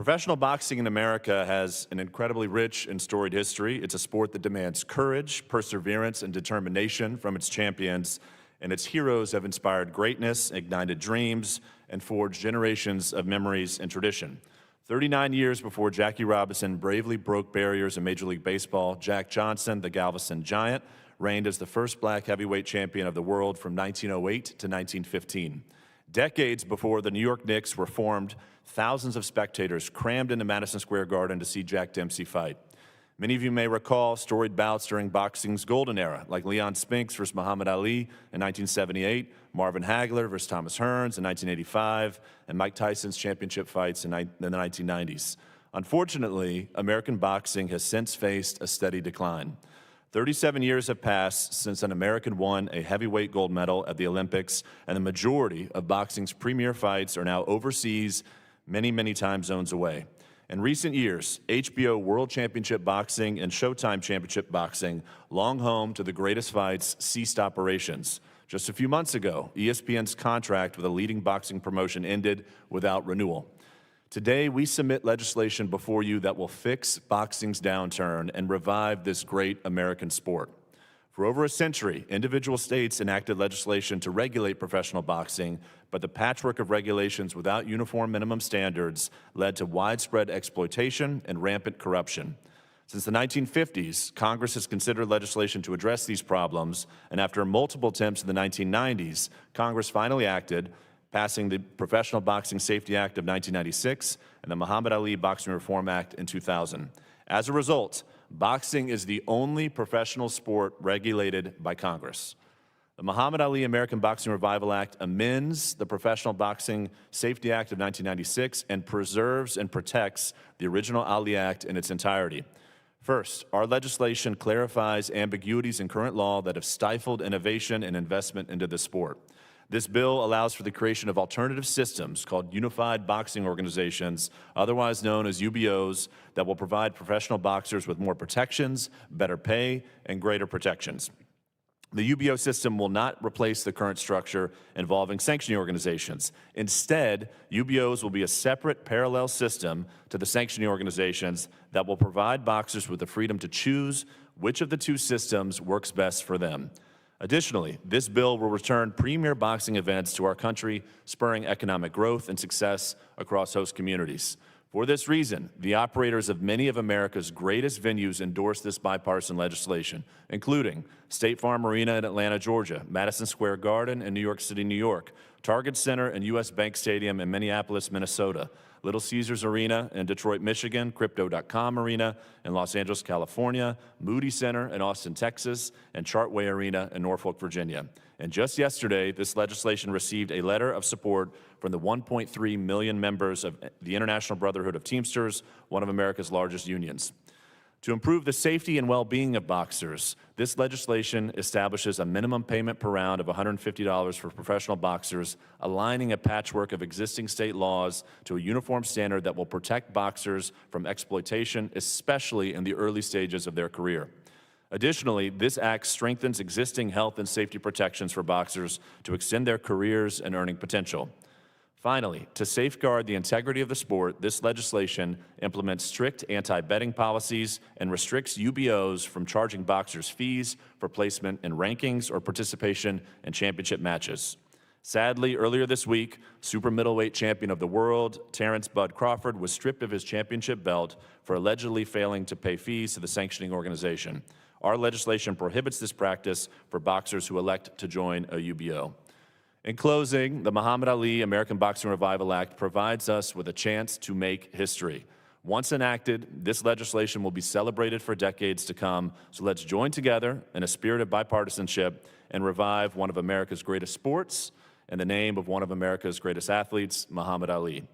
Professional boxing in America has an incredibly rich and storied history. It's a sport that demands courage, perseverance, and determination from its champions, and its heroes have inspired greatness, ignited dreams, and forged generations of memories and tradition. 39 years before Jackie Robinson bravely broke barriers in Major League Baseball, Jack Johnson, the Galveston Giant, reigned as the first black heavyweight champion of the world from 1908 to 1915. Decades before the New York Knicks were formed, thousands of spectators crammed into Madison Square Garden to see Jack Dempsey fight. Many of you may recall storied bouts during boxing's golden era, like Leon Spinks versus Muhammad Ali in 1978, Marvin Hagler versus Thomas Hearns in 1985, and Mike Tyson's championship fights in the 1990s. Unfortunately, American boxing has since faced a steady decline. 37 years have passed since an American won a heavyweight gold medal at the Olympics, and the majority of boxing's premier fights are now overseas, many time zones away. In recent years, HBO World Championship Boxing and Showtime Championship Boxing, long home to the greatest fights, ceased operations. Just a few months ago, ESPN's contract with a leading boxing promotion ended without renewal. Today, we submit legislation before you that will fix boxing's downturn and revive this great American sport. For over a century, individual states enacted legislation to regulate professional boxing, but the patchwork of regulations without uniform minimum standards led to widespread exploitation and rampant corruption. Since the 1950s, Congress has considered legislation to address these problems, and after multiple attempts in the 1990s, Congress finally acted, passing the Professional Boxing Safety Act of 1996 and the Muhammad Ali Boxing Reform Act in 2000. As a result, boxing is the only professional sport regulated by Congress. The Muhammad Ali American Boxing Revival Act amends the Professional Boxing Safety Act of 1996 and preserves and protects the original Ali Act in its entirety. First, our legislation clarifies ambiguities in current law that have stifled innovation and investment into the sport. This bill allows for the creation of alternative systems called Unified Boxing Organizations, otherwise known as UBOs, that will provide professional boxers with more protections, better pay, and greater protections. The UBO system will not replace the current structure involving sanctioning organizations. Instead, UBOs will be a separate parallel system to the sanctioning organizations that will provide boxers with the freedom to choose which of the two systems works best for them. Additionally, this bill will return premier boxing events to our country, spurring economic growth and success across host communities. For this reason, the operators of many of America's greatest venues endorse this bipartisan legislation, including State Farm Arena in Atlanta, Georgia, Madison Square Garden in New York City, New York, Target Center and U.S. Bank Stadium in Minneapolis, Minnesota, Little Caesars Arena in Detroit, Michigan, Crypto.com Arena in Los Angeles, California, Moody Center in Austin, Texas, and Chartway Arena in Norfolk, Virginia. And just yesterday, this legislation received a letter of support from the 1.3 million members of the International Brotherhood of Teamsters, one of America's largest unions. To improve the safety and well-being of boxers, this legislation establishes a minimum payment per round of $150 for professional boxers, aligning a patchwork of existing state laws to a uniform standard that will protect boxers from exploitation, especially in the early stages of their career. Additionally, this act strengthens existing health and safety protections for boxers to extend their careers and earning potential. Finally, to safeguard the integrity of the sport, this legislation implements strict anti-betting policies and restricts UBOs from charging boxers fees for placement in rankings or participation in championship matches. Sadly, earlier this week, super middleweight champion of the world, Terence Bud Crawford, was stripped of his championship belt for allegedly failing to pay fees to the sanctioning organization. Our legislation prohibits this practice for boxers who elect to join a UBO. In closing, the Muhammad Ali American Boxing Revival Act provides us with a chance to make history. Once enacted, this legislation will be celebrated for decades to come, so let's join together in a spirit of bipartisanship and revive one of America's greatest sports in the name of one of America's greatest athletes, Muhammad Ali.